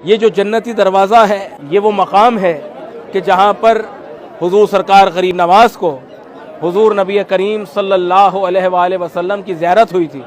یہ جو جنتی دروازہ ہے یہ وہ مقام ہے کہ جہاں پر حضور سرکار غریب نواز کو حضور نبی کریم صلی اللہ علیہ وآلہ وسلم کی زیارت ہوئی تھی۔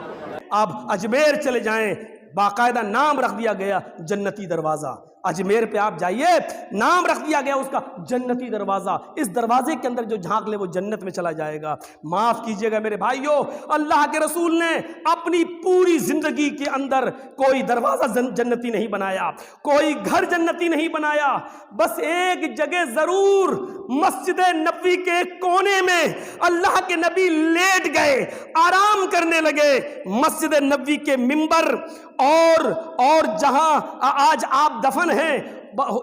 آپ اجمیر چلے جائیں، باقاعدہ نام رکھ دیا گیا جنتی دروازہ۔ اجمیر پہ آپ جائیے، نام رکھ دیا گیا اس کا جنتی دروازہ۔ اس دروازے کے اندر جو جھانک لے وہ جنت میں چلا جائے گا۔ معاف کیجئے گا میرے بھائیوں، اللہ کے رسول نے اپنی پوری زندگی کے اندر کوئی دروازہ جنتی نہیں بنایا، کوئی گھر جنتی نہیں بنایا، بس ایک جگہ ضرور مسجد نبوی کے ایک کونے میں اللہ کے نبی لیٹ گئے، آرام کرنے لگے۔ مسجد نبوی کے منبر اور جہاں آج آپ دفن ہیں،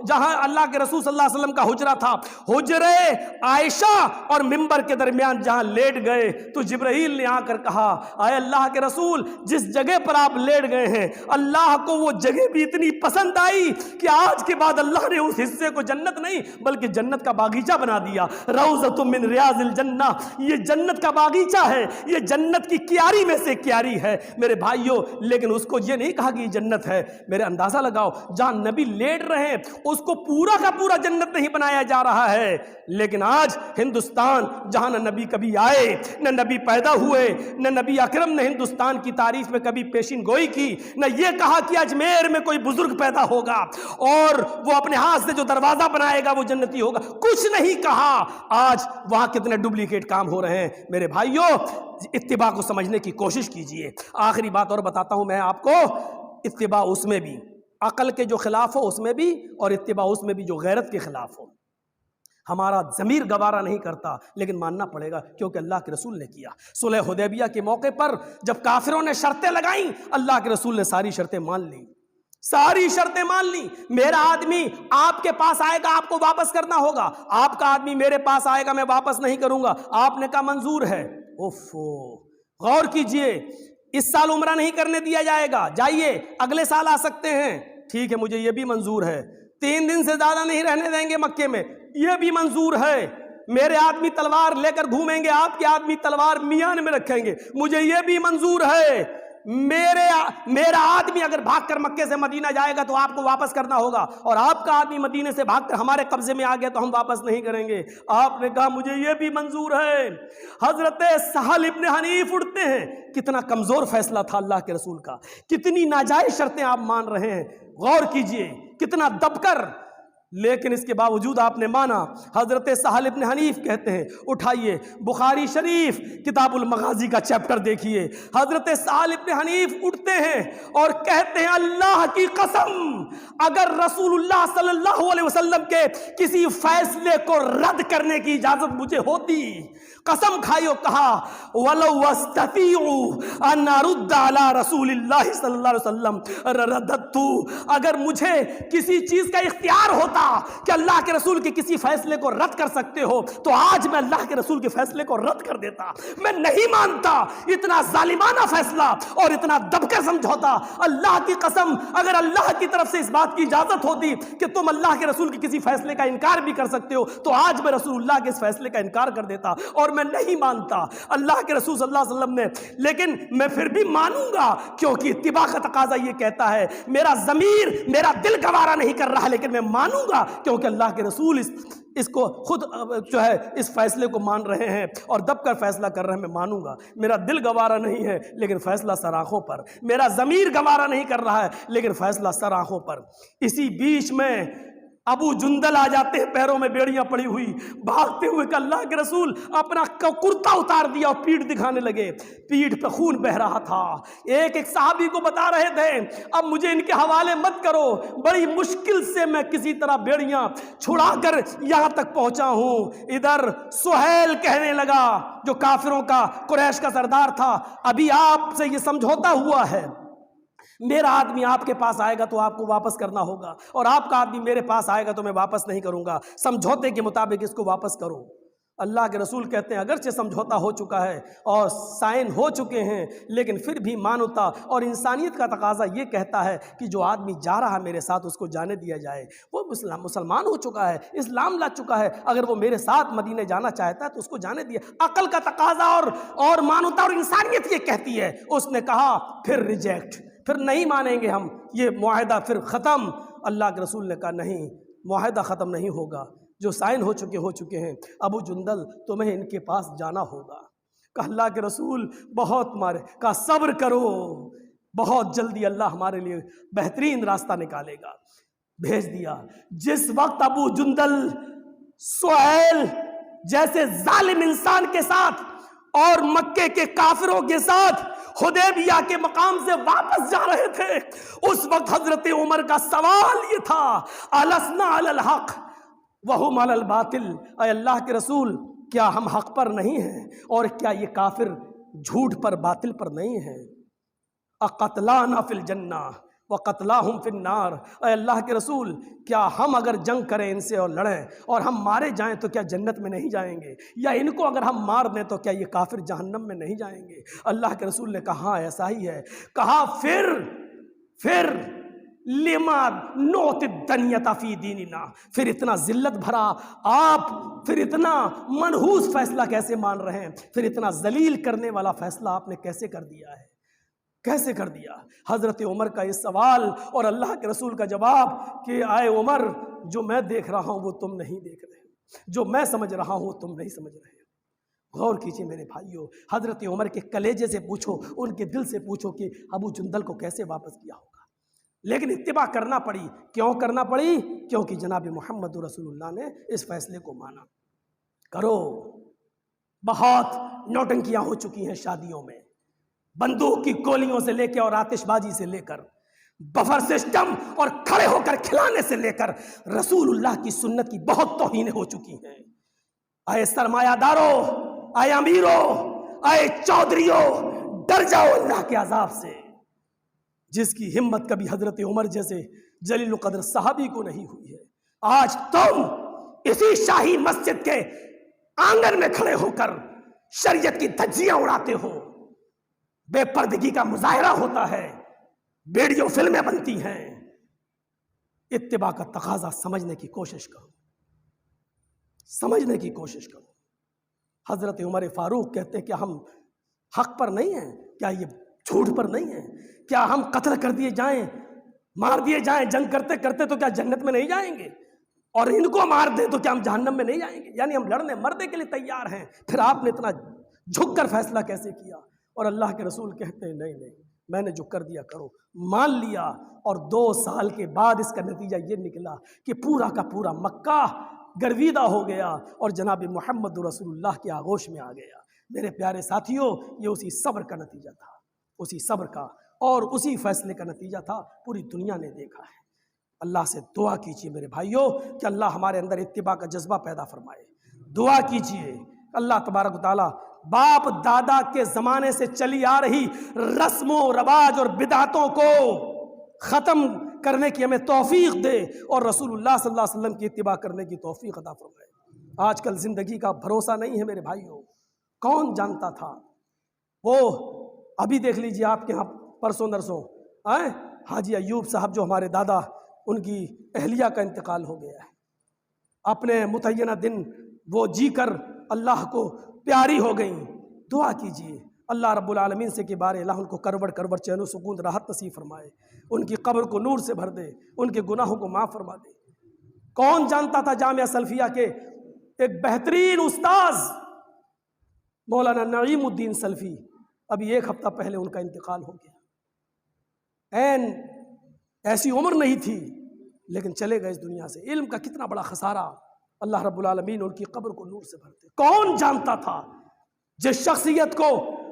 جہاں اللہ کے رسول صلی اللہ علیہ وسلم کا حجرہ تھا، حجرے عائشہ اور منبر کے درمیان جہاں لیٹ گئے تو جبرائیل نے آ کر کہا، اے اللہ کے رسول، جس جگہ پر آپ لیٹ گئے ہیں اللہ کو وہ جگہ بھی اتنی پسند آئی کہ آج کے بعد اللہ نے اس حصے کو جنت نہیں بلکہ جنت کا باغیچہ بنا دیا۔ روضۃ من ریاض الجنہ، یہ جنت کا باغیچہ ہے، یہ جنت کی کیاری میں سے کیاری ہے میرے بھائیوں۔ لیکن اس کو یہ نہیں کہا کہ یہ جنت ہے۔ میرے اندازہ لگاؤ، جہاں نبی لیٹ رہے ہیں اس کو پورا کا پورا جنت نہیں بنایا جا رہا ہے، لیکن آج ہندوستان جہاں نہ نبی کبھی آئے، نہ نبی پیدا ہوئے، نہ نبی اکرم نے ہندوستان کی تعریف میں کبھی پیشین گوئی کی، نہ یہ کہا کہ اجمیر میں کوئی بزرگ پیدا ہوگا اور وہ اپنے ہاتھ سے جو دروازہ بنائے گا وہ جنتی ہوگا، کچھ نہیں کہا۔ آج وہاں کتنے ڈپلیکیٹ کام ہو رہے ہیں میرے بھائیوں۔ اتباع کو سمجھنے کی کوشش کیجئے۔ آخری بات اور بتاتا ہوں میں آپ کو، اتباع اس میں بھی عقل کے جو خلاف ہو اس میں بھی، اور اتباع اس میں بھی جو غیرت کے خلاف ہو۔ ہمارا ضمیر گوارا نہیں کرتا لیکن ماننا پڑے گا کیونکہ اللہ کے رسول نے کیا۔ صلح حدیبیہ کے موقع پر جب کافروں نے شرطیں لگائیں، اللہ کے رسول نے ساری شرطیں مان لیں، ساری شرطیں مان لی۔ میرا آدمی آپ کے پاس آئے گا، آپ کو واپس کرنا ہوگا، آپ کا آدمی میرے پاس آئے گا، میں واپس نہیں کروں گا۔ آپ نے کہا منظور ہے۔ غور کیجئے، اس سال عمرہ نہیں کرنے دیا جائے گا، جائیے اگلے سال آ سکتے ہیں، ٹھیک ہے مجھے یہ بھی منظور ہے۔ 3 دن سے زیادہ نہیں رہنے دیں گے مکے میں، یہ بھی منظور ہے۔ میرے آدمی تلوار لے کر گھومیں گے، آپ کے آدمی تلوار میان میں رکھیں گے، مجھے یہ بھی منظور ہے۔ میرا آدمی اگر بھاگ کر مکے سے مدینہ جائے گا تو آپ کو واپس کرنا ہوگا، اور آپ کا آدمی مدینے سے بھاگ کر ہمارے قبضے میں آ گیا تو ہم واپس نہیں کریں گے۔ آپ نے کہا مجھے یہ بھی منظور ہے۔ حضرت سہل ابن حنیف اٹھتے ہیں، کتنا کمزور فیصلہ تھا اللہ کے رسول کا، کتنی ناجائز شرطیں آپ مان رہے ہیں، غور کیجئے کتنا دب کر، لیکن اس کے باوجود آپ نے مانا۔ حضرت سہل ابن حنیف کہتے ہیں، اٹھائیے بخاری شریف کتاب المغازی کا چیپٹر دیکھیے۔ حضرت سہل ابن حنیف اٹھتے ہیں اور کہتے ہیں اللہ کی قسم، اگر رسول اللہ صلی اللہ علیہ وسلم کے کسی فیصلے کو رد کرنے کی اجازت مجھے ہوتی، قسم کھائی اور کہا وَلَوْ وَاسْتَطِيعُوا أَنْ أَرُدَّ عَلَىٰ رَسُولِ اللَّهِ صلی اللہ علیہ وسلم رَدَدْتُ، اگر مجھے کسی چیز کا اختیار ہوتا کہ اللہ کے رسول کے کسی فیصلے کو رد کر سکتے ہو تو آج میں اللہ کے رسول کے فیصلے کو رد کر دیتا۔ میں نہیں مانتا اتنا ظالمانہ فیصلہ اور اتنا دب کر سمجھوتا۔ اللہ کی قسم، اگر اللہ کی طرف سے اس بات کی اجازت ہوتی کہ تم اللہ کے رسول کے کسی فیصلے کا انکار بھی کر سکتے ہو تو آج میں رسول اللہ کے اس فیصلے کا انکار کر دیتا، اور میں نہیں مانتا اللہ کے رسول صلی اللہ علیہ وسلم نے، لیکن میں پھر بھی مانوں گا کیونکہ اتباع کا تقاضا یہ کہتا ہے۔ میرا ضمیر، میرا دل گوارا نہیں کر رہا لیکن میں مانوں گا کیونکہ اللہ کے رسول اس کو خود جو ہے اس فیصلے کو مان رہے ہیں اور دب کر فیصلہ کر رہے ہیں، میں مانوں گا۔ میرا دل گوارا نہیں ہے لیکن فیصلہ سر آنکھوں پر، میرا ضمیر گوارا نہیں کر رہا ہے لیکن فیصلہ سر آنکھوں پر۔ اسی بیچ میں ابو جندل آ جاتے ہیں، پیروں میں بیڑیاں پڑی ہوئی، بھاگتے ہوئے کہ اللہ کے رسول، اپنا کرتا اتار دیا اور پیٹھ دکھانے لگے، پیٹھ پہ خون بہ رہا تھا۔ ایک صحابی کو بتا رہے تھے اب مجھے ان کے حوالے مت کرو، بڑی مشکل سے میں کسی طرح بیڑیاں چھڑا کر یہاں تک پہنچا ہوں۔ ادھر سہیل کہنے لگا، جو کافروں کا قریش کا سردار تھا، ابھی آپ سے یہ سمجھوتا ہوا ہے، میرا آدمی آپ کے پاس آئے گا تو آپ کو واپس کرنا ہوگا، اور آپ کا آدمی میرے پاس آئے گا تو میں واپس نہیں کروں گا، سمجھوتے کے مطابق اس کو واپس کرو۔ اللہ کے رسول کہتے ہیں اگرچہ سمجھوتا ہو چکا ہے اور سائن ہو چکے ہیں لیکن پھر بھی مانوتا، اور انسانیت کا تقاضا یہ کہتا ہے کہ جو آدمی جا رہا میرے ساتھ اس کو جانے دیا جائے۔ وہ مسلمان ہو چکا ہے، اسلام لا چکا ہے، اگر وہ میرے ساتھ مدینے جانا چاہتا ہے تو اس کو جانے دیا۔ عقل کا تقاضا اور مانوتا اور انسانیت یہ کہتی ہے۔ اس نے کہا پھر ریجیکٹ، پھر نہیں مانیں گے ہم، یہ معاہدہ پھر ختم۔ اللہ کے رسول نے کہا نہیں، معاہدہ ختم نہیں ہوگا، جو سائن ہو چکے ہیں، ابو جندل تمہیں ان کے پاس جانا ہوگا۔ کہا اللہ کے رسول بہت مارے، کہا صبر کرو، بہت جلدی اللہ ہمارے لیے بہترین راستہ نکالے گا۔ بھیج دیا۔ جس وقت ابو جندل سہیل جیسے ظالم انسان کے ساتھ اور مکے کے کافروں کے ساتھ حدیبیہ کے مقام سے واپس جا رہے تھے، اس وقت حضرت عمر کا سوال یہ تھا، السنا علی الحق وہم علی الباطل، اے اللہ کے رسول کیا ہم حق پر نہیں ہیں اور کیا یہ کافر جھوٹ پر باطل پر نہیں ہیں؟ اقتلانا فی الجنہ وقتلاہم فی النار، اے اللہ کے رسول کیا ہم اگر جنگ کریں ان سے اور لڑیں اور ہم مارے جائیں تو کیا جنت میں نہیں جائیں گے، یا ان کو اگر ہم مار دیں تو کیا یہ کافر جہنم میں نہیں جائیں گے؟ اللہ کے رسول نے کہا ہاں ایسا ہی ہے۔ کہا پھر لما نوت الدنیۃ فی دیننا، پھر اتنا ذلت بھرا آپ پھر اتنا منحوس فیصلہ کیسے مان رہے ہیں، پھر اتنا ذلیل کرنے والا فیصلہ آپ نے کیسے کر دیا ہے، کیسے کر دیا؟ حضرت عمر کا یہ سوال اور اللہ کے رسول کا جواب کہ آئے عمر جو میں دیکھ رہا ہوں وہ تم نہیں دیکھ رہے، جو میں سمجھ رہا ہوں وہ تم نہیں سمجھ رہے۔ غور کیجئے میرے بھائیوں، حضرت عمر کے کلیجے سے پوچھو، ان کے دل سے پوچھو کہ ابو جندل کو کیسے واپس کیا ہوگا، لیکن اتباع کرنا پڑی۔ کیوں کرنا پڑی؟ کیونکہ جناب محمد رسول اللہ نے اس فیصلے کو مانا۔ کرو، بہت نوٹنکیاں ہو چکی ہیں شادیوں میں، بندوق کی گولیوں سے لے کے اور آتش بازی سے لے کر، بفر سسٹم اور کھڑے ہو کر کھلانے سے لے کر رسول اللہ کی سنت کی بہت توہینیں ہو چکی ہیں۔ آئے سرمایہ دارو، آئے امیرو، آئے چودھریو، ڈر جاؤ اللہ کے عذاب سے، جس کی ہمت کبھی حضرت عمر جیسے جلیل القدر صحابی کو نہیں ہوئی ہے۔ آج تم اسی شاہی مسجد کے آنگن میں کھڑے ہو کر شریعت کی دھجیاں اڑاتے ہو، بے پردگی کا مظاہرہ ہوتا ہے، ویڈیو فلمیں بنتی ہیں۔ اتباع کا تقاضا سمجھنے کی کوشش کرو، سمجھنے کی کوشش کرو۔ حضرت عمر فاروق کہتے ہیں کہ ہم حق پر نہیں ہیں، کیا یہ جھوٹ پر نہیں ہیں؟ کیا ہم قتل کر دیے جائیں، مار دیے جائیں جنگ کرتے کرتے تو کیا جنت میں نہیں جائیں گے، اور ان کو مار دیں تو کیا ہم جہنم میں نہیں جائیں گے؟ یعنی ہم لڑنے مرنے کے لیے تیار ہیں، پھر آپ نے اتنا جھک کر فیصلہ کیسے کیا؟ اور اللہ کے رسول کہتے ہیں نہیں، میں نے جو کر دیا کرو، مان لیا۔ اور 2 سال کے بعد اس کا نتیجہ یہ نکلا کہ پورا کا پورا مکہ گرویدہ ہو گیا اور جناب محمد رسول اللہ کے آغوش میں آ گیا۔ میرے پیارے ساتھیوں، یہ اسی صبر کا نتیجہ تھا، اسی صبر کا اور اسی فیصلے کا نتیجہ تھا، پوری دنیا نے دیکھا ہے۔ اللہ سے دعا کیجیے میرے بھائیوں کہ اللہ ہمارے اندر اتباع کا جذبہ پیدا فرمائے۔ دعا کیجیے اللہ تبارک و تعالیٰ باپ دادا کے زمانے سے چلی آ رہی رسم و رواج اور بدعتوں کو ختم کرنے کی ہمیں توفیق دے اور رسول اللہ صلی اللہ علیہ وسلم کی اتباع کرنے کی توفیق عطا فرمائے۔ آج کل زندگی کا بھروسہ نہیں ہے میرے بھائیوں، کون جانتا تھا؟ وہ ابھی دیکھ لیجیے آپ کے ہاں پرسوں نرسوں حاجی ایوب صاحب جو ہمارے دادا، ان کی اہلیہ کا انتقال ہو گیا ہے۔ اپنے متعینہ دن وہ جی کر اللہ کو پیاری ہو گئیں۔ دعا کیجیے اللہ رب العالمین سے کہ بارے اللہ ان کو کروڑ کروڑ چین و سکون راحت نصیب فرمائے، ان کی قبر کو نور سے بھر دے، ان کے گناہوں کو معاف فرما دے۔ کون جانتا تھا جامعہ سلفیہ کے ایک بہترین استاذ مولانا نعیم الدین سلفی، ابھی 1 ہفتہ پہلے ان کا انتقال ہو گیا۔ ایسی عمر نہیں تھی لیکن چلے گئے اس دنیا سے۔ علم کا کتنا بڑا خسارہ، اللہ رب العالمین ان کی قبر کو نور سے بھرتے۔ کون جانتا تھا جس شخصیت کو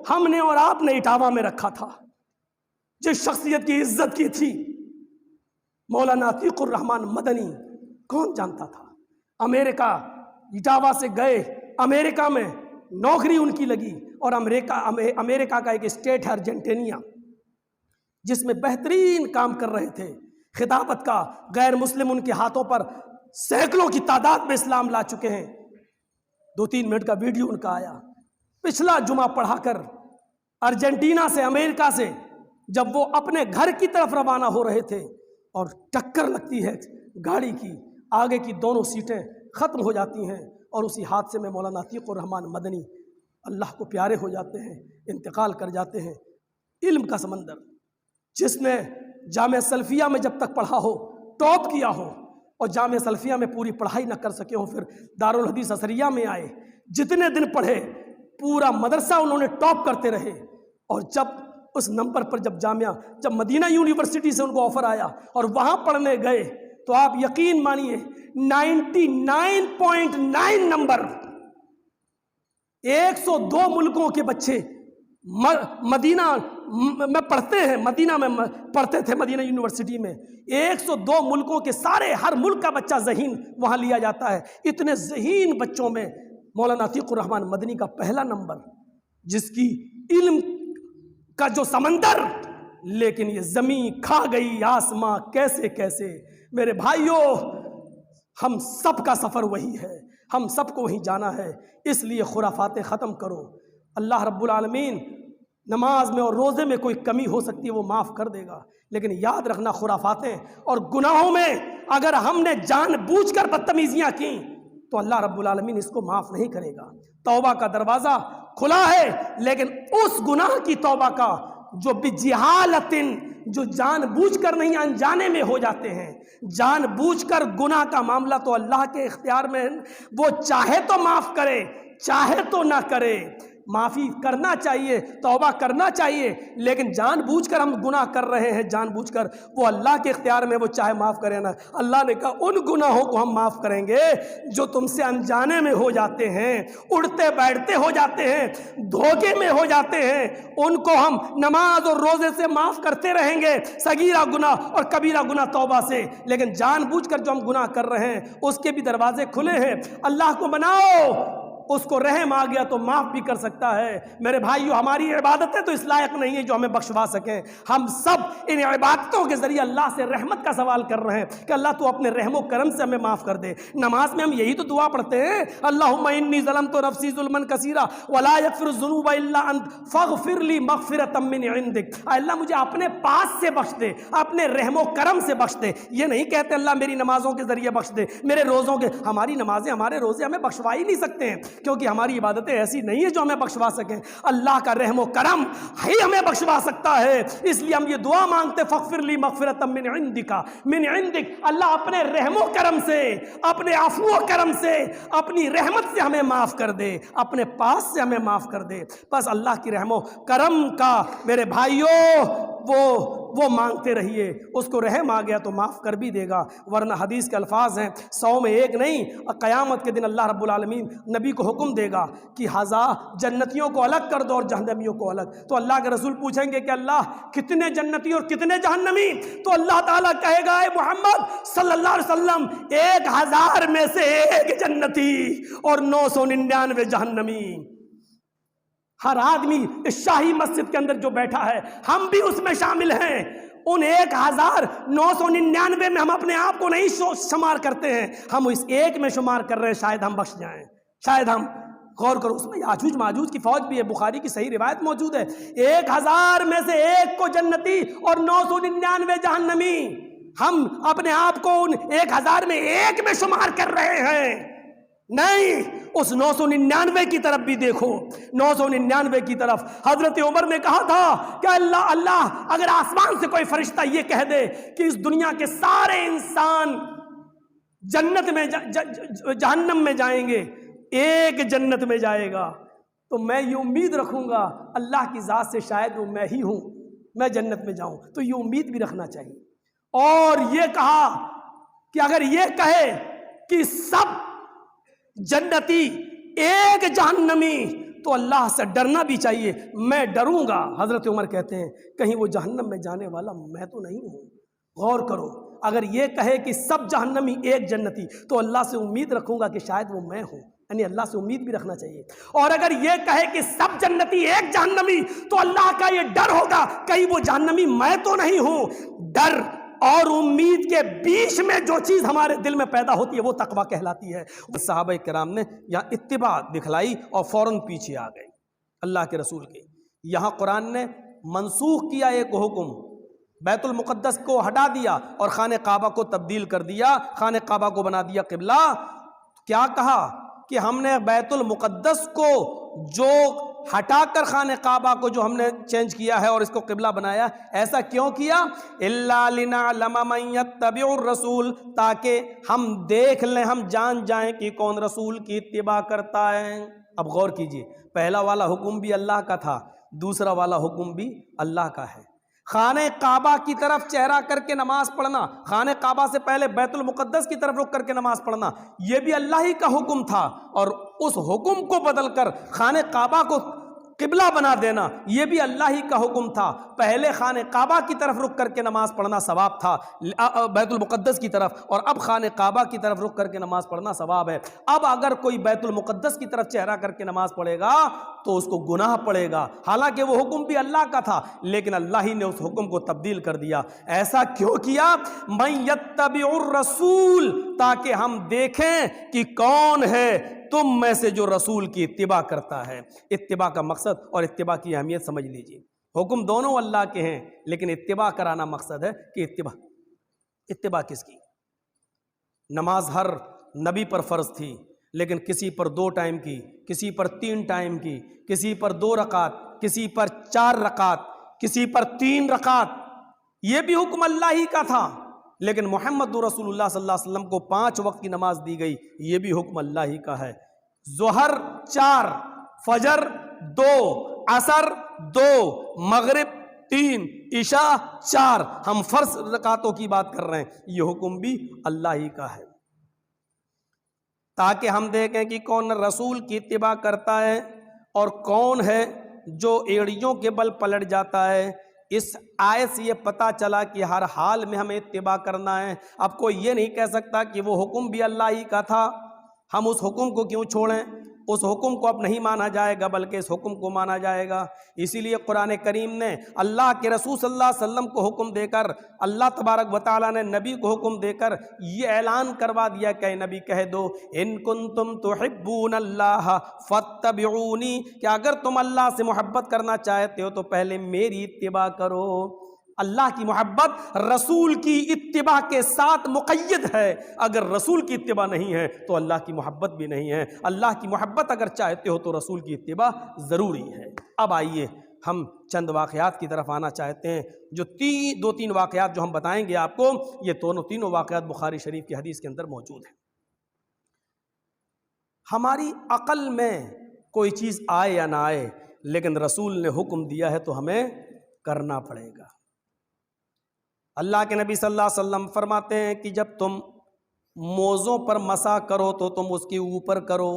ہم نے اور آپ نے اٹاوا میں رکھا تھا، جس شخصیت کی عزت کی تھی، مولانا عتیق الرحمن مدنی، کون جانتا تھا؟ امریکہ اٹاوا سے گئے، امریکہ میں نوکری ان کی لگی، اور امریکہ کا ایک اسٹیٹ ہے ارجنٹینیا جس میں بہترین کام کر رہے تھے، خطابت کا، غیر مسلم ان کے ہاتھوں پر سینکڑوں کی تعداد میں اسلام لا چکے ہیں۔ 2-3 منٹ کا ویڈیو ان کا آیا، پچھلا جمعہ پڑھا کر ارجنٹینا سے، امریکہ سے جب وہ اپنے گھر کی طرف روانہ ہو رہے تھے اور ٹکر لگتی ہے گاڑی کی، آگے کی دونوں سیٹیں ختم ہو جاتی ہیں اور اسی حادثے میں مولانا عتیق الرحمن مدنی اللہ کو پیارے ہو جاتے ہیں، انتقال کر جاتے ہیں۔ علم کا سمندر، جس نے جامعہ سلفیہ میں جب تک پڑھا ہو ٹاپ کیا ہو اور جامعہ سلفیہ میں پوری پڑھائی نہ کر سکے ہوں، پھر دارالحدیث اثریہ میں آئے، جتنے دن پڑھے پورا مدرسہ انہوں نے ٹاپ کرتے رہے، اور جب اس نمبر پر جب مدینہ یونیورسٹی سے ان کو آفر آیا اور وہاں پڑھنے گئے تو آپ یقین مانیے 99.9 نمبر، 102 ملکوں کے بچے مدینہ میں پڑھتے تھے مدینہ یونیورسٹی میں، 102 ملکوں کے سارے، ہر ملک کا بچہ ذہین وہاں لیا جاتا ہے، اتنے ذہین بچوں میں مولانا عتیق الرحمن مدنی کا پہلا نمبر، جس کی علم کا جو سمندر، لیکن یہ زمین کھا گئی آسماں کیسے کیسے۔ میرے بھائیوں، ہم سب کا سفر وہی ہے، ہم سب کو وہیں جانا ہے، اس لیے خرافاتیں ختم کرو۔ اللہ رب العالمین نماز میں اور روزے میں کوئی کمی ہو سکتی ہے وہ معاف کر دے گا، لیکن یاد رکھنا خرافاتیں اور گناہوں میں اگر ہم نے جان بوجھ کر بدتمیزیاں کی تو اللہ رب العالمین اس کو معاف نہیں کرے گا۔ توبہ کا دروازہ کھلا ہے، لیکن اس گناہ کی توبہ کا جو بجہالت، جو جان بوجھ کر نہیں انجانے میں ہو جاتے ہیں، جان بوجھ کر گناہ کا معاملہ تو اللہ کے اختیار میں، وہ چاہے تو معاف کرے چاہے تو نہ کرے۔ معافی کرنا چاہیے، توبہ کرنا چاہیے، لیکن جان بوجھ کر ہم گناہ کر رہے ہیں، جان بوجھ کر، وہ اللہ کے اختیار میں، وہ چاہے معاف کرے نا۔ اللہ نے کہا ان گناہوں کو ہم معاف کریں گے جو تم سے انجانے میں ہو جاتے ہیں، اڑتے بیٹھتے ہو جاتے ہیں، دھوکے میں ہو جاتے ہیں، ان کو ہم نماز اور روزے سے معاف کرتے رہیں گے، صغیرہ گناہ اور کبیرہ گناہ توبہ سے۔ لیکن جان بوجھ کر جو ہم گناہ کر رہے ہیں اس کے بھی دروازے کھلے ہیں، اللہ کو مناؤ، اس کو رحم آ گیا تو معاف بھی کر سکتا ہے۔ میرے بھائیو، ہماری عبادتیں تو اس لائق نہیں ہیں جو ہمیں بخشوا سکیں، ہم سب ان عبادتوں کے ذریعے اللہ سے رحمت کا سوال کر رہے ہیں کہ اللہ تو اپنے رحم و کرم سے ہمیں معاف کر دے۔ نماز میں ہم یہی تو دعا پڑھتے ہیں، اللہم انی ظلمت نفسی ظلما کثیرا ولا یغفر الذنوب الا انت فاغفر لی مغفرۃ من عندک۔ اے اللہ مجھے اپنے پاس سے بخش دے، اپنے رحم و کرم سے بخش دے۔ یہ نہیں کہتے اللہ میری نمازوں کے ذریعے بخش دے، میرے روزوں کے، ہماری نمازیں ہمارے روزے ہمیں بخشوا ہی نہیں سکتے ہیں، کیونکہ ہماری عبادتیں ایسی نہیں ہیں جو ہمیں بخشوا سکیں۔ اللہ کا رحم و کرم ہی ہمیں بخشوا سکتا ہے، اس لیے ہم یہ دعا مانگتے فاغفر لی مغفرۃ من عندک، من عندک۔ اللہ اپنے رحم و کرم سے، اپنے عفو و کرم سے، اپنی رحمت سے ہمیں معاف کر دے، اپنے پاس سے ہمیں معاف کر دے۔ بس اللہ کی رحم و کرم کا میرے بھائیوں وہ مانگتے رہیے، اس کو رحم آ گیا تو معاف کر بھی دے گا، ورنہ حدیث کے الفاظ ہیں 100 میں ایک نہیں، قیامت کے دن اللہ رب العالمین نبی کو حکم دے گا کہ جنتیوں کو الگ کر دو اور جہنمیوں کو الگ۔ تو اللہ کے رسول پوچھیں گے کہ اللہ کتنے جنتی اور کتنے جہنمی؟ تو اللہ تعالیٰ کہے گا اے محمد صلی اللہ علیہ وسلم 1000 میں سے 1 جنتی اور 999 جہنمی۔ ہر آدمی اس شاہی مسجد کے اندر جو بیٹھا ہے ہم بھی اس میں شامل ہیں، ان 1999 میں ہم اپنے آپ کو نہیں شمار کرتے ہیں، ہم اس ایک میں شمار کر رہے ہیں، شاید ہم بخش جائیں، شاید ہم۔ غور کرو، اس میں یاجوج ماجوج کی فوج بھی ہے، بخاری کی صحیح روایت موجود ہے، 1000 میں سے 1 کو جنتی اور 999 جہنمی۔ ہم اپنے آپ کو ان 1000 میں 1 میں شمار کر رہے ہیں، نہیں، اس 999 کی طرف بھی دیکھو، 999 کی طرف۔ حضرت عمر نے کہا تھا کہ اللہ اگر آسمان سے کوئی فرشتہ یہ کہہ دے کہ اس دنیا کے سارے انسان جنت میں جہنم میں جائیں گے، 1 جنت میں جائے گا، تو میں یہ امید رکھوں گا اللہ کی ذات سے شاید وہ میں ہی ہوں، میں جنت میں جاؤں۔ تو یہ امید بھی رکھنا چاہیے۔ اور یہ کہا کہ اگر یہ کہے کہ سب جنتی 1 جہنمی تو اللہ سے ڈرنا بھی چاہیے، میں ڈروں گا۔ حضرت عمر کہتے ہیں کہیں وہ جہنم میں جانے والا میں تو نہیں ہوں۔ غور کرو، اگر یہ کہے کہ سب جہنمی 1 جنتی تو اللہ سے امید رکھوں گا کہ شاید وہ میں ہوں، یعنی اللہ سے امید بھی رکھنا چاہیے۔ اور اگر یہ کہے کہ سب جنتی 1 جہنمی تو اللہ کا یہ ڈر ہوگا کہیں وہ جہنمی میں تو نہیں ہوں۔ ڈر اور امید کے بیچ میں جو چیز ہمارے دل میں پیدا ہوتی ہے وہ تقویٰ کہلاتی ہے۔ صحابہ کرام نے یہاں اتباع دکھلائی اور فوراً پیچھے آ گئے اللہ کے رسول کے۔ یہاں قرآن نے منسوخ کیا ایک حکم، بیت المقدس کو ہٹا دیا اور خانہ کعبہ کو تبدیل کر دیا، خانہ کعبہ کو بنا دیا قبلہ۔ کیا کہا کہ ہم نے بیت المقدس کو جو ہٹا کر خانہ کعبہ کو جو ہم نے چینج کیا ہے اور اس کو قبلہ بنایا، ایسا کیوں کیا؟ الا لنعلم من یتبع الرسول، تاکہ ہم دیکھ لیں، ہم جان جائیں کہ کون رسول کی اتباع کرتا ہے۔ اب غور کیجئے، پہلا والا حکم بھی اللہ کا تھا، دوسرا والا حکم بھی اللہ کا ہے۔ خانہ کعبہ کی طرف چہرہ کر کے نماز پڑھنا، خانہ کعبہ سے پہلے بیت المقدس کی طرف رخ کر کے نماز پڑھنا، یہ بھی اللہ ہی کا حکم تھا، اور اس حکم کو بدل کر خانہ کعبہ کو قبلہ بنا دینا یہ بھی اللہ ہی کا حکم تھا۔ پہلے خانہ کعبہ کی طرف رخ کر کے نماز پڑھنا ثواب تھا بیت المقدس کی طرف، اور اب خانہ کعبہ کی طرف رخ کر کے نماز پڑھنا ثواب ہے۔ اب اگر کوئی بیت المقدس کی طرف چہرہ کر کے نماز پڑھے گا تو اس کو گناہ پڑے گا، حالانکہ وہ حکم بھی اللہ کا تھا، لیکن اللہ ہی نے اس حکم کو تبدیل کر دیا۔ ایسا کیوں کیا؟ من یتبع الرسول، تاکہ ہم دیکھیں کہ کون ہے تم میں سے جو رسول کی اتباع کرتا ہے۔ اتباع کا مقصد اور اتباع کی اہمیت سمجھ لیجیے۔ حکم دونوں اللہ کے ہیں، لیکن اتباع کرانا مقصد ہے کہ اتباع کس کی؟ نماز ہر نبی پر فرض تھی، لیکن کسی پر 2 ٹائم کی، کسی پر 3 ٹائم کی، کسی پر 2 رکعت، کسی پر 4 رکعت، کسی پر 3 رکعت، یہ بھی حکم اللہ ہی کا تھا۔ لیکن محمد رسول اللہ صلی اللہ علیہ وسلم کو 5 وقت کی نماز دی گئی، یہ بھی حکم اللہ ہی کا ہے۔ ظہر 4، فجر 2، عصر 2، مغرب 3، عشاء 4، ہم فرض رکعتوں کی بات کر رہے ہیں، یہ حکم بھی اللہ ہی کا ہے، تاکہ ہم دیکھیں کہ کون رسول کی اتباع کرتا ہے اور کون ہے جو ایڑیوں کے بل پلٹ جاتا ہے۔ اس آیت سے یہ پتا چلا کہ ہر حال میں ہمیں اتباع کرنا ہے۔ اب کوئی یہ نہیں کہہ سکتا کہ وہ حکم بھی اللہ ہی کا تھا، ہم اس حکم کو کیوں چھوڑیں؟ اس حکم کو اب نہیں مانا جائے گا، بلکہ اس حکم کو مانا جائے گا۔ اسی لیے قرآن کریم نے اللہ کے رسول صلی اللہ علیہ وسلم کو حکم دے کر، اللہ تبارک و تعالیٰ نے نبی کو حکم دے کر یہ اعلان کروا دیا کہ اے نبی کہہ دو ان کنتم تحبون اللہ فاتبعونی، کہ اگر تم اللہ سے محبت کرنا چاہتے ہو تو پہلے میری اتباع کرو۔ اللہ کی محبت رسول کی اتباع کے ساتھ مقید ہے، اگر رسول کی اتباع نہیں ہے تو اللہ کی محبت بھی نہیں ہے۔ اللہ کی محبت اگر چاہتے ہو تو رسول کی اتباع ضروری ہے۔ اب آئیے ہم چند واقعات کی طرف آنا چاہتے ہیں، جو 2-3 واقعات جو ہم بتائیں گے آپ کو، یہ تینوں واقعات بخاری شریف کی حدیث کے اندر موجود ہیں۔ ہماری عقل میں کوئی چیز آئے یا نہ آئے، لیکن رسول نے حکم دیا ہے تو ہمیں کرنا پڑے گا۔ اللہ کے نبی صلی اللہ علیہ وسلم فرماتے ہیں کہ جب تم موزوں پر مسح کرو تو تم اس کے اوپر کرو۔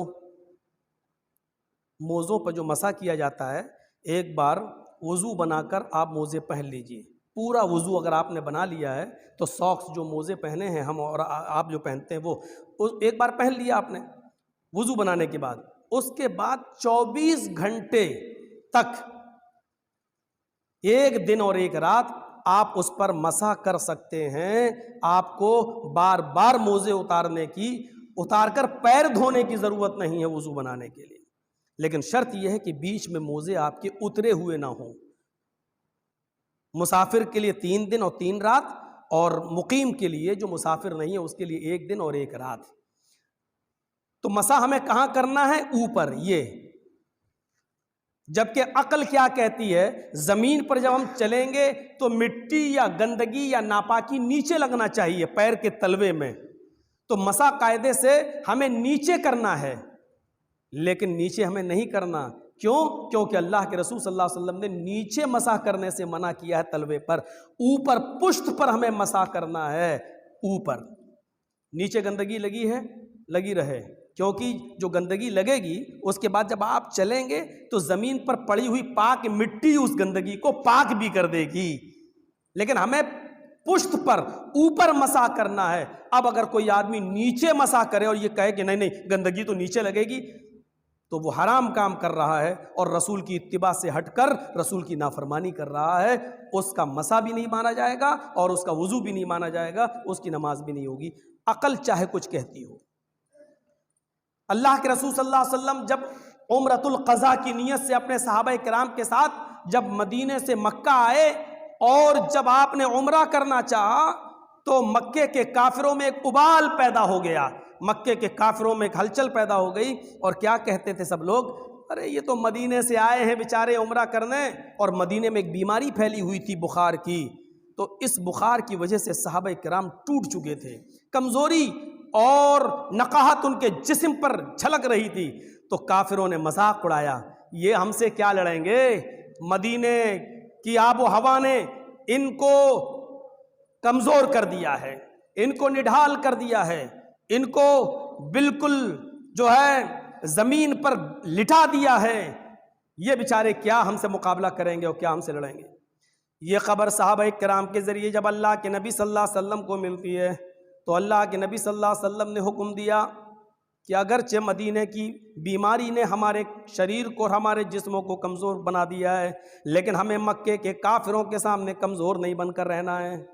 موزوں پر جو مسح کیا جاتا ہے، ایک بار وضو بنا کر آپ موزے پہن لیجئے۔ پورا وضو اگر آپ نے بنا لیا ہے تو ساکس جو موزے پہنے ہیں ہم اور آپ جو پہنتے ہیں وہ ایک بار پہن لیا آپ نے وضو بنانے کے بعد، اس کے بعد 24 گھنٹے تک، 1 دن اور 1 رات آپ اس پر مسح کر سکتے ہیں۔ آپ کو بار بار موزے اتار کر پیر دھونے کی ضرورت نہیں ہے وضو بنانے کے لیے، لیکن شرط یہ ہے کہ بیچ میں موزے آپ کے اترے ہوئے نہ ہوں۔ مسافر کے لیے 3 دن اور 3 رات، اور مقیم کے لیے جو مسافر نہیں ہے اس کے لیے 1 دن اور 1 رات۔ تو مسح ہمیں کہاں کرنا ہے؟ اوپر۔ یہ جبکہ عقل کیا کہتی ہے؟ زمین پر جب ہم چلیں گے تو مٹی یا گندگی یا ناپاکی نیچے لگنا چاہیے، پیر کے تلوے میں، تو مسح قاعدے سے ہمیں نیچے کرنا ہے، لیکن نیچے ہمیں نہیں کرنا۔ کیوں؟ کیونکہ اللہ کے رسول صلی اللہ علیہ وسلم نے نیچے مسح کرنے سے منع کیا ہے تلوے پر، اوپر پشت پر ہمیں مسح کرنا ہے، اوپر۔ نیچے گندگی لگی ہے، لگی رہے، کیونکہ جو گندگی لگے گی اس کے بعد جب آپ چلیں گے تو زمین پر پڑی ہوئی پاک مٹی اس گندگی کو پاک بھی کر دے گی، لیکن ہمیں پشت پر اوپر مسح کرنا ہے۔ اب اگر کوئی آدمی نیچے مسح کرے اور یہ کہے کہ نہیں گندگی تو نیچے لگے گی، تو وہ حرام کام کر رہا ہے اور رسول کی اتباع سے ہٹ کر رسول کی نافرمانی کر رہا ہے۔ اس کا مسح بھی نہیں مانا جائے گا اور اس کا وضو بھی نہیں مانا جائے گا، اس کی نماز بھی نہیں ہوگی، عقل چاہے کچھ کہتی ہو۔ اللہ کے رسول صلی اللہ علیہ وسلم جب عمرۃ القضاء کی نیت سے اپنے صحابہ کرام کے ساتھ جب مدینے سے مکہ آئے اور جب آپ نے عمرہ کرنا چاہا تو مکے کے کافروں میں ایک ابال پیدا ہو گیا، مکے کے کافروں میں ایک ہلچل پیدا ہو گئی، اور کیا کہتے تھے سب لوگ؟ ارے یہ تو مدینے سے آئے ہیں بیچارے عمرہ کرنے، اور مدینے میں ایک بیماری پھیلی ہوئی تھی بخار کی، تو اس بخار کی وجہ سے صحابہ کرام ٹوٹ چکے تھے، کمزوری اور نقاہت ان کے جسم پر جھلک رہی تھی، تو کافروں نے مذاق اڑایا، یہ ہم سے کیا لڑیں گے، مدینے کی آب و ہوا نے ان کو کمزور کر دیا ہے، ان کو نڈھال کر دیا ہے، ان کو بالکل جو ہے زمین پر لٹا دیا ہے، یہ بیچارے کیا ہم سے مقابلہ کریں گے اور کیا ہم سے لڑیں گے۔ یہ خبر صحابہ کرام کے ذریعے جب اللہ کے نبی صلی اللہ علیہ وسلم کو ملتی ہے تو اللہ کے نبی صلی اللہ علیہ وسلم نے حکم دیا کہ اگرچہ مدینے کی بیماری نے ہمارے شریر کو اور ہمارے جسموں کو کمزور بنا دیا ہے، لیکن ہمیں مکے کے کافروں کے سامنے کمزور نہیں بن کر رہنا ہے،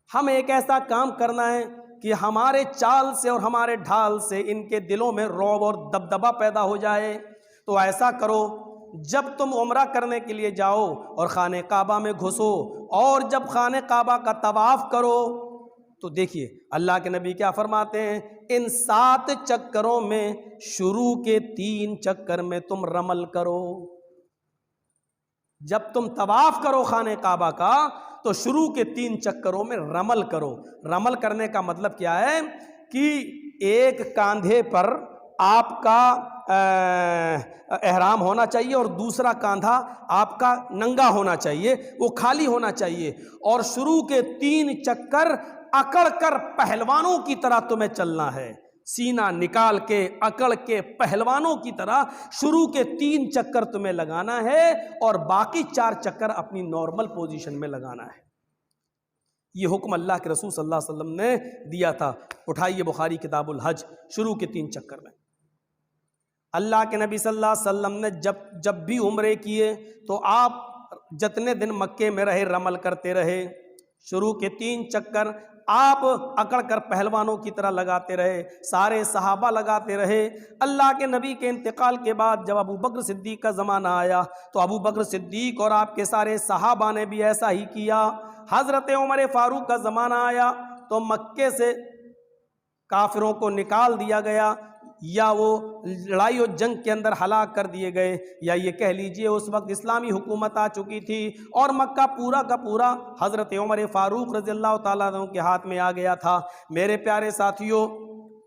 ہمیں ایک ایسا کام کرنا ہے کہ ہمارے چال سے اور ہمارے ڈھال سے ان کے دلوں میں رعب اور دبدبہ پیدا ہو جائے۔ تو ایسا کرو، جب تم عمرہ کرنے کے لیے جاؤ اور خانہ کعبہ میں گھسو اور جب خانہ کعبہ کا طواف کرو تو دیکھیے اللہ کے نبی کیا فرماتے ہیں، ان 7 چکروں میں شروع کے 3 چکر میں تم رمل کرو۔ جب تم طواف کرو خانہ کعبہ کا تو شروع کے 3 چکروں میں رمل کرو۔ رمل کرنے کا مطلب کیا ہے کہ ایک کاندھے پر آپ کا احرام ہونا چاہیے اور دوسرا کاندھا آپ کا ننگا ہونا چاہیے، وہ خالی ہونا چاہیے، اور شروع کے 3 چکر اکڑ کر پہلوانوں کی طرح تمہیں چلنا ہے، سینہ نکال کے اکڑ کے پہلوانوں کی طرح شروع کے 3 چکر تمہیں لگانا ہے اور باقی 4 چکر اپنی نارمل پوزیشن میں لگانا ہے۔ یہ حکم اللہ کے رسول صلی اللہ علیہ وسلم نے دیا تھا۔ اٹھائیے بخاری کتاب الحج، شروع کے 3 چکر میں۔ اللہ کے نبی صلی اللہ علیہ وسلم نے جب بھی عمرے کیے تو آپ جتنے دن مکے میں رہے رمل کرتے رہے، شروع کے 3 چکر آپ اکڑ کر پہلوانوں کی طرح لگاتے رہے، سارے صحابہ لگاتے رہے۔ اللہ کے نبی کے انتقال کے بعد جب ابو بکر صدیق کا زمانہ آیا تو ابو بکر صدیق اور آپ کے سارے صحابہ نے بھی ایسا ہی کیا۔ حضرت عمر فاروق کا زمانہ آیا تو مکے سے کافروں کو نکال دیا گیا، یا وہ لڑائی و جنگ کے اندر ہلاک کر دیے گئے، یا یہ کہہ لیجئے اس وقت اسلامی حکومت آ چکی تھی اور مکہ پورا کا پورا حضرت عمر فاروق رضی اللہ تعالیٰ عنہ کے ہاتھ میں آ گیا تھا۔ میرے پیارے ساتھیوں،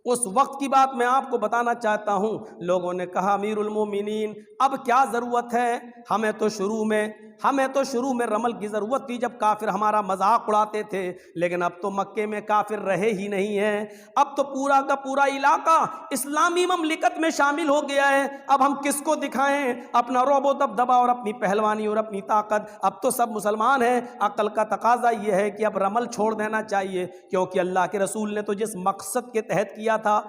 اس وقت کی بات میں آپ کو بتانا چاہتا ہوں، لوگوں نے کہا امیر المومنین اب کیا ضرورت ہے، ہمیں تو شروع میں رمل کی ضرورت تھی جب کافر ہمارا مذاق اڑاتے تھے، لیکن اب تو مکے میں کافر رہے ہی نہیں ہیں، اب تو پورا کا پورا علاقہ اسلامی مملکت میں شامل ہو گیا ہے، اب ہم کس کو دکھائیں اپنا رعب و دبدبہ اور اپنی پہلوانی اور اپنی طاقت، اب تو سب مسلمان ہیں۔ عقل کا تقاضا یہ ہے کہ اب رمل چھوڑ دینا چاہیے، کیونکہ اللہ کے رسول نے تو جس مقصد کے تحت کیا تھا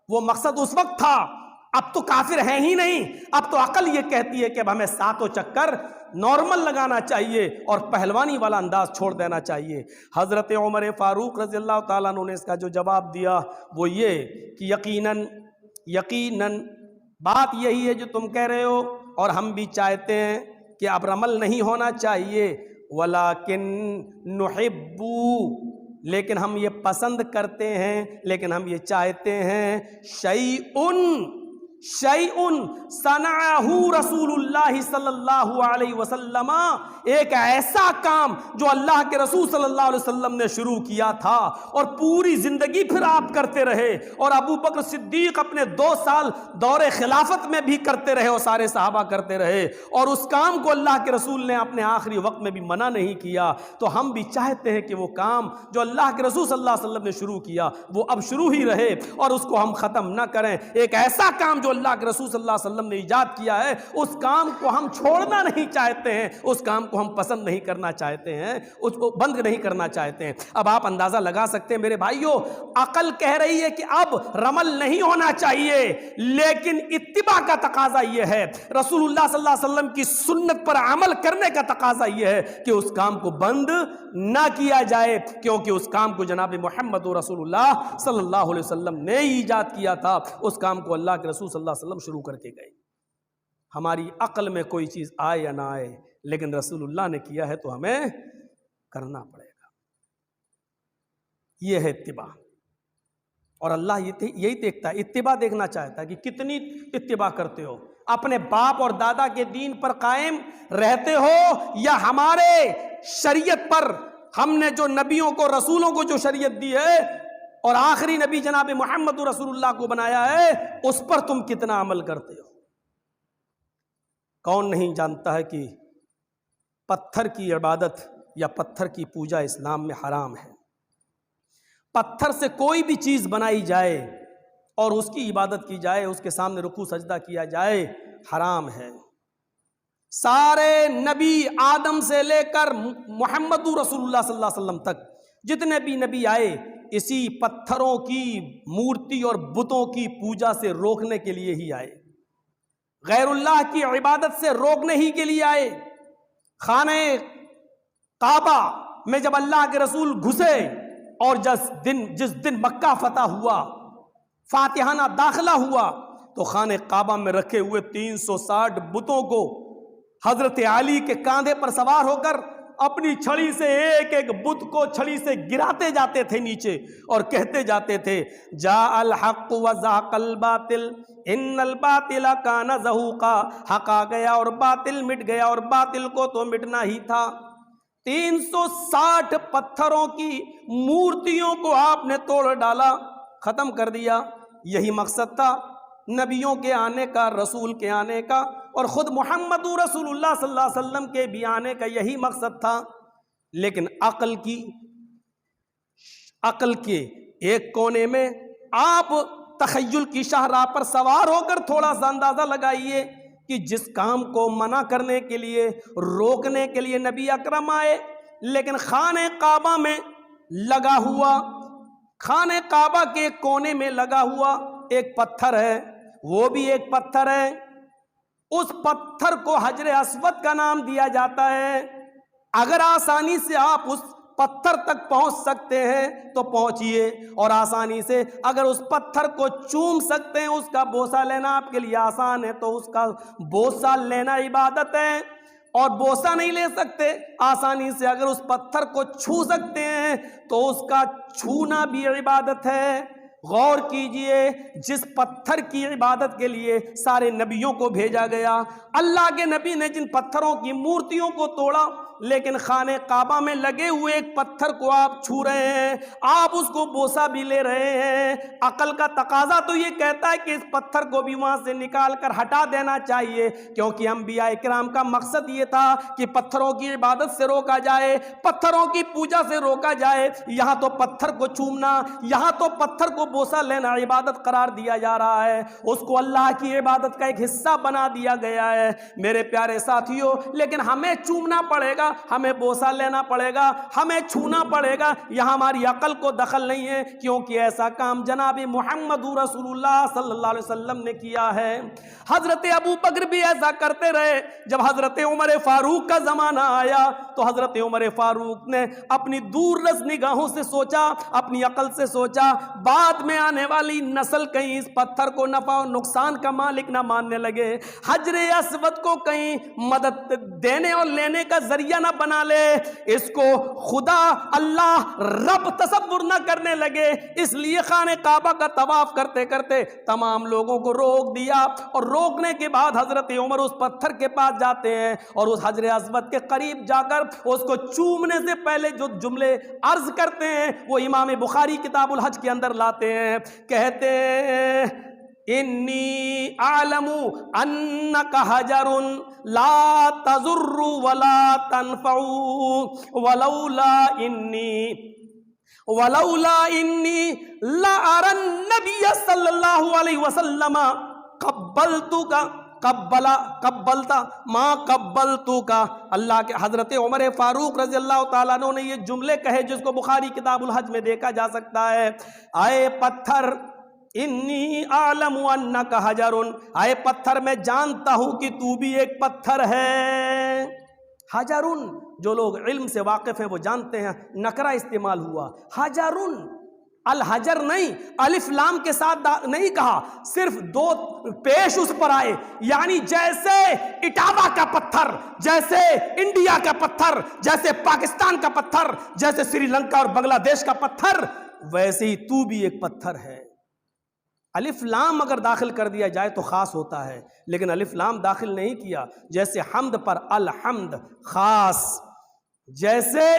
وہ مقصد اس وقت تھا، اب تو کافر ہیں ہی نہیں، اب تو عقل یہ کہتی ہے کہ اب ہمیں 7 چکر نارمل لگانا چاہیے اور پہلوانی والا انداز چھوڑ دینا چاہیے۔ حضرت عمر فاروق رضی اللہ تعالیٰ عنہ نے اس کا جو جواب دیا وہ یہ کہ یقیناً بات یہی ہے جو تم کہہ رہے ہو، اور ہم بھی چاہتے ہیں کہ اب رمل نہیں ہونا چاہیے، ولیکن نحب، لیکن ہم یہ پسند کرتے ہیں، لیکن ہم یہ چاہتے ہیں شیئن صنعہ رسول اللہ صلی اللہ علیہ وسلم، ایک ایسا کام جو اللہ کے رسول صلی اللہ علیہ وسلم نے شروع کیا تھا اور پوری زندگی پھر آپ کرتے رہے، اور ابو بکر صدیق اپنے 2 سال دور خلافت میں بھی کرتے رہے اور سارے صحابہ کرتے رہے، اور اس کام کو اللہ کے رسول نے اپنے آخری وقت میں بھی منع نہیں کیا، تو ہم بھی چاہتے ہیں کہ وہ کام جو اللہ کے رسول صلی اللہ علیہ وسلم نے شروع کیا وہ اب شروع ہی رہے اور اس کو ہم ختم نہ کریں۔ ایک ایسا کام جو اللہ کے رسول صلی اللہ علیہ وسلم نے ایجاد کیا ہے اس کام کو ہم چھوڑنا نہیں چاہتے ہیں، اس کام کو ہم پسند نہیں کرنا چاہتے ہیں، اس کو بند نہیں کرنا چاہتے ہیں۔ اب آپ اندازہ لگا سکتے ہیں میرے بھائیوں، عقل کہہ رہی ہے کہ اب رمل نہیں ہونا چاہیے، لیکن اتباع کا تقاضا یہ ہے، رسول اللہ صلی اللہ علیہ وسلم کی سنت پر عمل کرنے کا تقاضا یہ ہے کہ اس کام کو بند نہ کیا جائے، کیونکہ اس کام کو جناب محمد رسول اللہ صلی اللہ علیہ وسلم نے ایجاد کیا تھا، اس کام کو اللہ کے رسول صلی اللہ علیہ وسلم شروع کر کے گئے۔ ہماری عقل میں کوئی چیز آئے یا نہ آئے، لیکن رسول اللہ نے کیا ہے تو ہمیں کرنا پڑے گا، یہ ہے اتباع۔ اور اللہ یہی دیکھتا ہے، اتباع دیکھنا چاہتا ہے کہ کتنی اتباع کرتے ہو۔ اپنے باپ اور دادا کے دین پر قائم رہتے ہو یا ہمارے شریعت پر، ہم نے جو نبیوں کو رسولوں کو جو شریعت دی ہے اور آخری نبی جناب محمد رسول اللہ کو بنایا ہے اس پر تم کتنا عمل کرتے ہو؟ کون نہیں جانتا ہے کہ پتھر کی عبادت یا پتھر کی پوجا اسلام میں حرام ہے۔ پتھر سے کوئی بھی چیز بنائی جائے اور اس کی عبادت کی جائے، اس کے سامنے رکوع سجدہ کیا جائے، حرام ہے۔ سارے نبی آدم سے لے کر محمد رسول اللہ صلی اللہ علیہ وسلم تک جتنے بھی نبی آئے اسی پتھروں کی مورتی اور بتوں کی پوجا سے روکنے کے لیے ہی آئے، غیر اللہ کی عبادت سے روکنے ہی کے لیے آئے۔ خانہ کعبہ میں جب اللہ کے رسول گھسے اور جس دن مکہ فتح ہوا، فاتحانہ داخلہ ہوا، تو خانہ کعبہ میں رکھے ہوئے 360 بتوں کو حضرت علی کے کاندھے پر سوار ہو کر اپنی چھڑی سے ایک ایک بت کو چھڑی سے گراتے جاتے تھے نیچے اور کہتے جاتے تھے جاء الحق وزهق الباطل ان الباطل کان زہوقا، حق آ گیا اور باطل مٹ گیا اور باطل کو تو مٹنا ہی تھا۔ 360 پتھروں کی مورتیوں کو آپ نے توڑ ڈالا، ختم کر دیا۔ یہی مقصد تھا نبیوں کے آنے کا، رسول کے آنے کا، اور خود محمد رسول اللہ صلی اللہ علیہ وسلم کے بھی آنے کا یہی مقصد تھا۔ لیکن عقل کے ایک کونے میں آپ تخیل کی شاہراہ پر سوار ہو کر تھوڑا سا اندازہ لگائیے کہ جس کام کو منع کرنے کے لیے، روکنے کے لیے نبی اکرم آئے، لیکن خانہ کعبہ میں لگا ہوا، خانہ کعبہ کے کونے میں لگا ہوا ایک پتھر ہے، وہ بھی ایک پتھر ہے، اس پتھر کو حجر اسود کا نام دیا جاتا ہے۔ اگر آسانی سے آپ اس پتھر تک پہنچ سکتے ہیں تو پہنچیے، اور آسانی سے اگر اس پتھر کو چوم سکتے ہیں، اس کا بوسہ لینا آپ کے لیے آسان ہے تو اس کا بوسہ لینا عبادت ہے، اور بوسہ نہیں لے سکتے آسانی سے اگر اس پتھر کو چھو سکتے ہیں تو اس کا چھونا بھی عبادت ہے۔ غور کیجئے، جس پتھر کی عبادت کے لیے سارے نبیوں کو بھیجا گیا، اللہ کے نبی نے جن پتھروں کی مورتیوں کو توڑا، لیکن خانہ کعبہ میں لگے ہوئے ایک پتھر کو آپ چھو رہے ہیں، آپ اس کو بوسہ بھی لے رہے ہیں۔ عقل کا تقاضا تو یہ کہتا ہے کہ اس پتھر کو بھی وہاں سے نکال کر ہٹا دینا چاہیے، کیونکہ انبیاء کرام کا مقصد یہ تھا کہ پتھروں کی عبادت سے روکا جائے، پتھروں کی پوجا سے روکا جائے۔ یہاں تو پتھر کو چومنا، یہاں تو پتھر کو بوسہ لینا عبادت قرار دیا جا رہا ہے، اس کو اللہ کی عبادت کا ایک حصہ بنا دیا گیا ہے۔ میرے پیارے ساتھیوں، لیکن ہمیں چومنا پڑے گا، ہمیں بوسہ لینا پڑے گا، ہمیں چھونا پڑے گا، یہاں ہماری عقل کو دخل نہیں ہے، کیونکہ ایسا کام جناب محمد رسول اللہ صلی اللہ علیہ وسلم نے کیا ہے۔ حضرت ابو بکر بھی ایسا کرتے رہے۔ جب حضرت عمر فاروق کا زمانہ آیا تو حضرت عمر فاروق نے اپنی دور رس نگاہوں سے سوچا، اپنی عقل سے سوچا، بعد میں آنے والی نسل کہیں اس پتھر کو نفع و نقصان کا مالک نہ ماننے لگے، حجر اسود کو کہیں مدد دینے اور لینے کا ذریعہ نہ بنا لے، اس کو خدا اللہ رب تصور نہ کرنے لگے، اس لیے خانہ کعبہ کا طواف کرتے کرتے تمام لوگوں کو روک دیا، اور روکنے کے بعد حضرت عمر اس پتھر کے پاس جاتے ہیں اور اس حجر اسود کے قریب جا کر اس کو چومنے سے پہلے جو جملے عرض کرتے ہیں وہ امام بخاری کتاب الحج کے اندر لاتے ہیں، کہتے ہیں انی اعلم انک حجر لا تضر ولا تنفع ولولا انی لا ارى النبی صلی اللہ علیہ وسلم قبلتا ما قبلتوکا۔ اللہ کے حضرت عمر فاروق رضی اللہ تعالیٰ عنہ نے یہ جملے کہے جس کو بخاری کتاب الحج میں دیکھا جا سکتا ہے، اے پتھر انی اعلم انک حجر، اے پتھر میں جانتا ہوں کہ تو بھی ایک پتھر ہے۔ حجرن، جو لوگ علم سے واقف ہیں وہ جانتے ہیں، نکرہ استعمال ہوا، حجرن، الحجر نہیں، الف لام کے ساتھ نہیں کہا، صرف دو پیش اس پر آئے، یعنی جیسے اٹاوا کا پتھر، جیسے انڈیا کا پتھر، جیسے پاکستان کا پتھر، جیسے سری لنکا اور بنگلہ دیش کا پتھر، ویسے ہی تو بھی ایک پتھر ہے۔ الف لام اگر داخل کر دیا جائے تو خاص ہوتا ہے، لیکن الف لام داخل نہیں کیا، جیسے حمد پر الحمد خاص، جیسے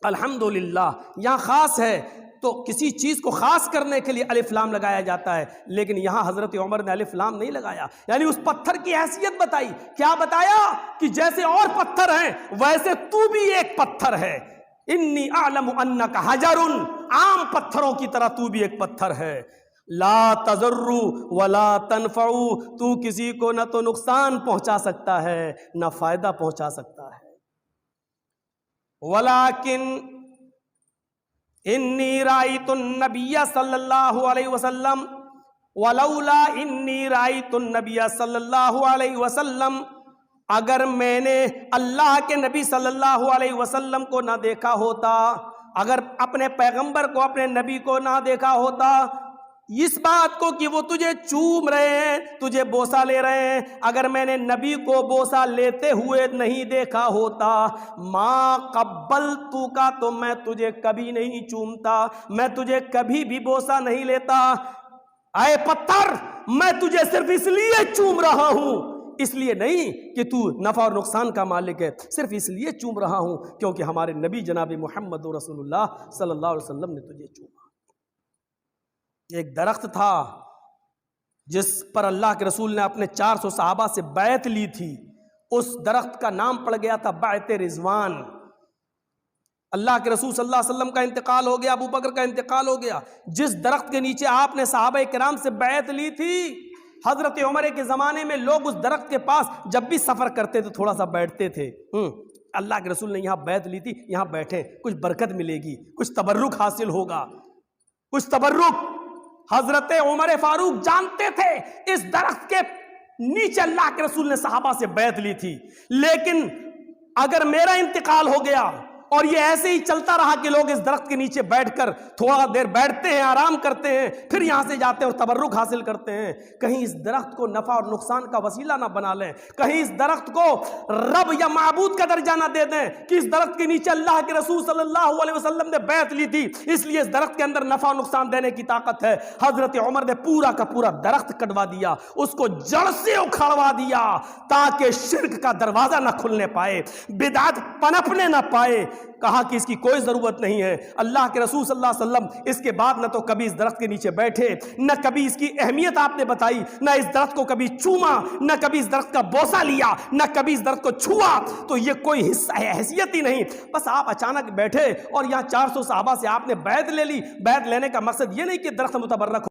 الحمدللہ یہاں خاص ہے تو کسی چیز کو خاص کرنے کے لیے الف لام لگایا جاتا ہے، لیکن یہاں حضرت عمر نے الف لام نہیں لگایا، یعنی اس پتھر کی حیثیت بتائی۔ کیا بتایا؟ کہ جیسے اور پتھر ہیں ویسے تو بھی ایک پتھر ہے، انی اعلم انک حجر، عام پتھروں کی طرح تو بھی ایک پتھر ہے، لا تضر ولا تنفع، تو کسی کو نہ تو نقصان پہنچا سکتا ہے نہ فائدہ پہنچا سکتا ہے، ولیکن انی رأیت النبی صلی اللہ علیہ وسلم ولولا انی رأیت النبی صلی اللہ علیہ وسلم، اگر میں نے اللہ کے نبی صلی اللہ علیہ وسلم کو نہ دیکھا ہوتا، اگر اپنے پیغمبر کو، اپنے نبی کو نہ دیکھا ہوتا، اس بات کو کہ وہ تجھے چوم رہے ہیں، تجھے بوسہ لے رہے ہیں، اگر میں نے نبی کو بوسہ لیتے ہوئے نہیں دیکھا ہوتا، ما قبلتو کا، تو میں تجھے کبھی نہیں چومتا، میں تجھے کبھی بھی بوسہ نہیں لیتا۔ اے پتھر، میں تجھے صرف اس لیے چوم رہا ہوں، اس لیے نہیں کہ تو نفع اور نقصان کا مالک ہے، صرف اس لیے چوم رہا ہوں کیونکہ ہمارے نبی جناب محمد رسول اللہ صلی اللہ علیہ وسلم نے تجھے چوما۔ ایک درخت تھا جس پر اللہ کے رسول نے اپنے 400 صحابہ سے بیعت لی تھی، اس درخت کا نام پڑ گیا تھا بیعت رضوان۔ اللہ کے رسول صلی اللہ علیہ وسلم کا انتقال ہو گیا، ابو بکر کا انتقال ہو گیا، جس درخت کے نیچے آپ نے صحابہ کرام سے بیعت لی تھی، حضرت عمر کے زمانے میں لوگ اس درخت کے پاس جب بھی سفر کرتے تھے تھوڑا سا بیٹھتے تھے۔ اللہ کے رسول نے یہاں بیعت لی تھی، یہاں بیٹھیں، کچھ برکت ملے گی، کچھ تبرک حاصل ہوگا، کچھ تبرک۔ حضرت عمر فاروق جانتے تھے اس درخت کے نیچے اللہ کے رسول نے صحابہ سے بیعت لی تھی، لیکن اگر میرا انتقال ہو گیا اور یہ ایسے ہی چلتا رہا کہ لوگ اس درخت کے نیچے بیٹھ کر تھوڑا دیر بیٹھتے ہیں، آرام کرتے ہیں، پھر یہاں سے جاتے ہیں اور تبرک حاصل کرتے ہیں، کہیں اس درخت کو نفع اور نقصان کا وسیلہ نہ بنا لیں، کہیں اس درخت کو رب یا معبود کا درجہ نہ دے دیں کہ اس درخت کے نیچے اللہ کے رسول صلی اللہ علیہ وسلم نے بیعت لی تھی اس لیے اس درخت کے اندر نفع اور نقصان دینے کی طاقت ہے۔ حضرت عمر نے پورا کا پورا درخت کٹوا دیا، اس کو جڑ سے اکھڑوا دیا تاکہ شرک کا دروازہ نہ کھلنے پائے، بدعت پنپنے نہ پائے۔ کہا کہ اس کی کوئی ضرورت نہیں ہے۔ اللہ کے رسول صلی اللہ علیہ وسلم اس کے بعد نہ تو کبھی اس درخت کے نیچے بیٹھے، نہ کبھی اس کی اہمیت آپ نے بتائی، نہ اس درخت کو کبھی چوما، نہ کبھی اس درخت کا بوسہ لیا، نہ کبھی اس درخت کو چھوا، تو یہ کوئی حصہ ہے، حیثیت ہی نہیں۔ بس آپ اچانک بیٹھے اور یہاں 400 صحابہ سے آپ نے بیعت لے لی۔ بیعت لینے کا مقصد یہ نہیں کہ درخت متبرک ہو۔